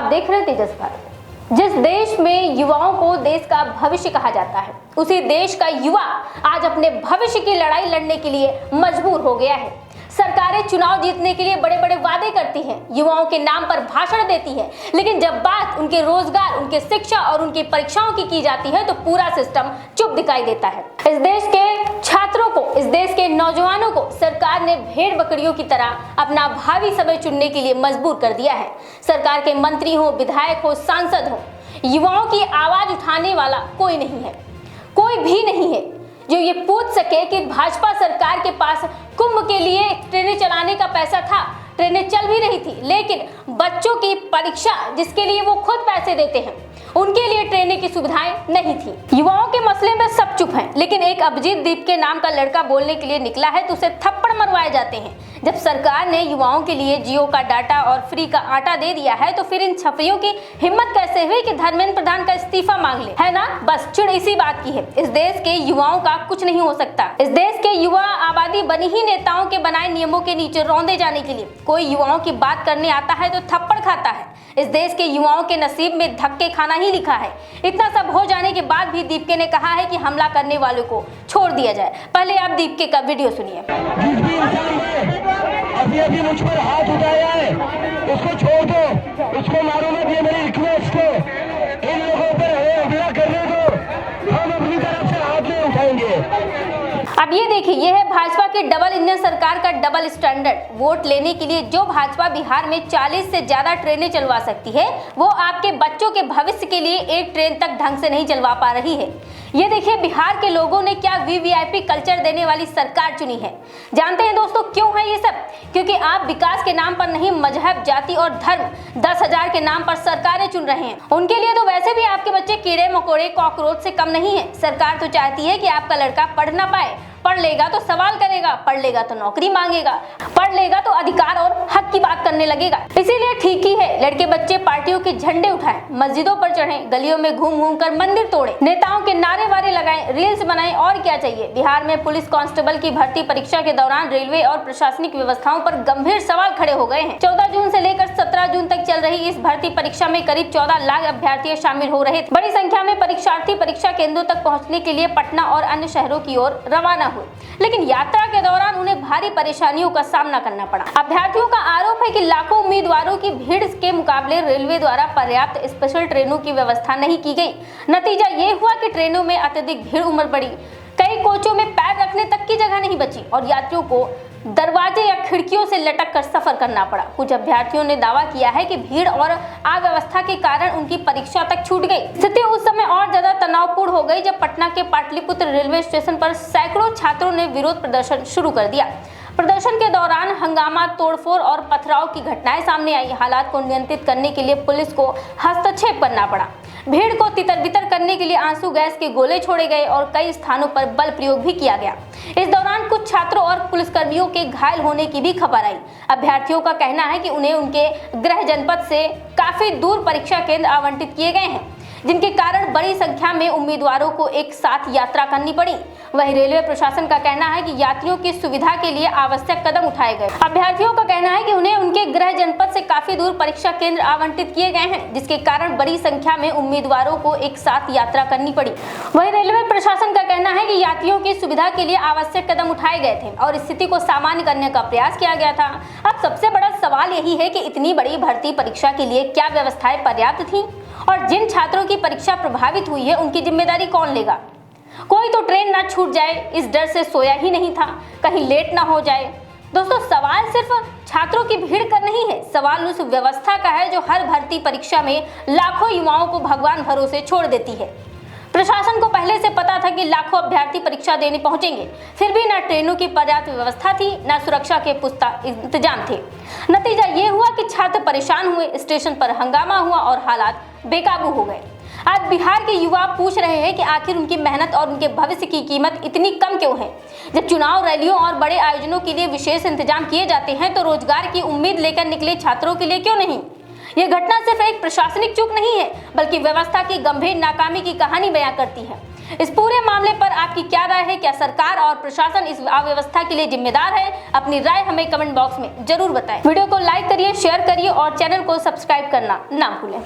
देख रहे तेजस भारत। जिस देश में युवाओं को देश का भविष्य कहा जाता है, उसी देश का युवा आज अपने भविष्य की लड़ाई लड़ने के लिए मजबूर हो गया है। सरकारें चुनाव जीतने के लिए बड़े बड़े वादे करती हैं, युवाओं के नाम पर भाषण देती हैं, लेकिन जब बात उनके रोजगार, उनके शिक्षा और उनकी परीक्षाओं की जाती है तो पूरा सिस्टम चुप दिखाई देता है। इस देश के छात्रों को, इस देश के नौजवानों को सरकार ने भेड़ बकरियों की तरह अपना भावी समय चुनने के लिए मजबूर कर दिया है। सरकार के मंत्री हो, विधायक हो, सांसद हो, युवाओं की आवाज उठाने वाला कोई नहीं है, कोई भी नहीं है जो ये पूछ सके कि भाजपा सरकार के पास कुंभ के लिए ट्रेनें चलाने का पैसा था, ट्रेनें चल भी रही थी, लेकिन बच्चों की परीक्षा जिसके लिए वो खुद पैसे देते हैं, उनके लिए ट्रेनें की सुविधाएं नहीं थी। युवाओं के मसले में सब चुप हैं, लेकिन एक अभिजीत दीप के नाम का लड़का बोलने के लिए निकला है तो उसे थप्पड़ मरवाए जाते हैं। जब सरकार ने युवाओं के लिए जियो का डाटा और फ्री का आटा दे दिया है तो फिर इन छपरियों की हिम्मत कैसे हुई कि धर्मेंद्र प्रधान का इस्तीफा मांग ले, है ना? बस चिढ़ इसी बात की है। इस देश के युवाओं का कुछ नहीं हो सकता। इस देश के युवा आबादी बनी ही नेताओं के बनाए नियमों के नीचे रौंदे जाने के लिए। कोई युवाओं की बात करने आता है तो थप्पड़ खाता है। इस देश के युवाओं के नसीब में धक्के खाना ही लिखा है। इतना सब हो जाने के बाद भी दीपके ने कहा है कि हमला करने वालों को छोड़ दिया जाए। पहले आप दीपके का वीडियो सुनिए। अभी मुझ पर हाथ उठाया है, उसको छोड़ दो, उसको मारो मत, ये मेरी रिक्वेस्ट है। इन लोगों पर हमला करने दो, हम अपनी तरफ से हाथ नहीं उठाएंगे। अब ये देखिए, ये है भाजपा की डबल इंजन सरकार का डबल स्टैंडर्ड। वोट लेने के लिए जो भाजपा बिहार में 40 से ज्यादा ट्रेनें चलवा सकती है, वो आपके बच्चों के भविष्य के लिए एक ट्रेन तक ढंग से नहीं चलवा पा रही है। ये देखिए, बिहार के लोगों ने क्या वीवीआईपी कल्चर देने वाली सरकार चुनी है। जानते हैं दोस्तों क्यों है ये सब? क्योंकि आप विकास के नाम पर नहीं, मजहब, जाति और धर्म 10,000 के नाम पर सरकारें चुन रहे हैं। उनके लिए तो वैसे भी आपके बच्चे कीड़े मकोड़े, कॉकरोच से कम नहीं है। सरकार तो चाहती है कि आपका लड़का पढ़ ना पाए, पढ़ लेगा तो सवाल करेगा, पढ़ लेगा तो नौकरी मांगेगा, पढ़ लेगा तो अधिकार और हक की बात करने लगेगा। इसीलिए ठीक ही है, लड़के बच्चे पार्टियों के झंडे उठाएं, मस्जिदों पर चढ़ें, गलियों में घूम घूम कर मंदिर तोड़ें, नेताओं के नारे वारे लगाएं, रील्स बनाएं, और क्या चाहिए। बिहार में पुलिस कांस्टेबल की भर्ती परीक्षा के दौरान रेलवे और प्रशासनिक व्यवस्थाओं पर गंभीर सवाल खड़े हो गए हैं। 14 जून से लेकर 17 जून तक चल रही इस भर्ती परीक्षा में करीब 14 लाख अभ्यर्थी शामिल हो रहे थे। बड़ी संख्या में परीक्षार्थी परीक्षा केंद्रों तक पहुँचने के लिए पटना और अन्य शहरों की ओर रवाना हुए, लेकिन यात्रा के दौरान उन्हें भारी परेशानियों का सामना करना पड़ा। अभ्यर्थियों का आरोप है कि लाखों उम्मीदवारों की भीड़ के मुकाबले रेलवे द्वारा पर्याप्त स्पेशल ट्रेनों की व्यवस्था नहीं की गई। नतीजा ये हुआ कि ट्रेनों में अत्यधिक भीड़ उमड़ पड़ी, कई कोचों में पैर रखने तक की जगह नहीं बची और यात्रियों को दरवाजे या खिड़कियों से लटक कर सफर करना पड़ा। कुछ अभ्यर्थियों ने दावा किया है कि भीड़ और अव्यवस्था के कारण उनकी परीक्षा तक छूट गई। स्थिति उस समय और ज्यादा तनावपूर्ण हो गई जब पटना के पाटलिपुत्र रेलवे स्टेशन पर सैकड़ों छात्रों ने विरोध प्रदर्शन शुरू कर दिया। प्रदर्शन के दौरान हंगामा, तोड़फोड़ और पथराव की घटनाएं सामने आई। हालात को नियंत्रित करने के लिए पुलिस को हस्तक्षेप करना पड़ा। भीड़ को तितर-बितर करने के लिए आंसू गैस के गोले छोड़े गए और कई स्थानों पर बल प्रयोग भी किया गया। इस दौरान कुछ छात्रों और पुलिसकर्मियों के घायल होने की भी खबर आई। अभ्यर्थियों का कहना है कि उन्हें उनके गृह जनपद से काफी दूर परीक्षा केंद्र आवंटित किए गए हैं, जिनके कारण बड़ी संख्या में उम्मीदवारों को एक साथ यात्रा करनी पड़ी। वहीं रेलवे प्रशासन का कहना है कि यात्रियों की सुविधा के लिए आवश्यक कदम उठाए गए। अभ्यर्थियों का कहना है कि उन्हें उनके गृह जनपद से काफी दूर परीक्षा केंद्र आवंटित किए गए हैं, जिसके कारण बड़ी संख्या में उम्मीदवारों को एक साथ यात्रा करनी पड़ी। वहीं रेलवे प्रशासन का कहना है कि यात्रियों की सुविधा के लिए आवश्यक कदम उठाए गए थे और स्थिति को सामान्य करने का प्रयास किया गया था। अब सबसे बड़ा सवाल यही है कि इतनी बड़ी भर्ती परीक्षा के लिए क्या व्यवस्थाएं पर्याप्त थी और जिन छात्रों की परीक्षा प्रभावित हुई है उनकी जिम्मेदारी कौन लेगा? कोई तो ट्रेन ना छूट जाए इस डर से सोया ही नहीं था, कहीं लेट ना हो जाए। दोस्तों, सवाल सिर्फ छात्रों की भीड़ का नहीं है, सवाल उस व्यवस्था का है जो हर भर्ती परीक्षा में लाखों युवाओं को भगवान भरोसे छोड़ देती है। प्रशासन को पहले से पता था कि लाखों अभ्यर्थी परीक्षा देने पहुंचेंगे, फिर भी न ट्रेनों की पर्याप्त व्यवस्था थी, न सुरक्षा के पुख्ता इंतजाम थे। नतीजा ये हुआ कि छात्र परेशान हुए, स्टेशन पर हंगामा हुआ और हालात बेकाबू हो गए। आज बिहार के युवा पूछ रहे हैं कि आखिर उनकी मेहनत और उनके भविष्य की कीमत इतनी कम क्यों है? जब चुनाव रैलियों और बड़े आयोजनों के लिए विशेष इंतजाम किए जाते हैं तो रोजगार की उम्मीद लेकर निकले छात्रों के लिए क्यों नहीं? ये घटना सिर्फ एक प्रशासनिक चूक नहीं है, बल्कि व्यवस्था की गंभीर नाकामी की कहानी बयां करती है। इस पूरे मामले पर आपकी क्या राय है? क्या सरकार और प्रशासन इस अव्यवस्था के लिए जिम्मेदार है? अपनी राय हमें कमेंट बॉक्स में जरूर बताएं। वीडियो को लाइक करिए, शेयर करिए और चैनल को सब्सक्राइब करना ना भूलें।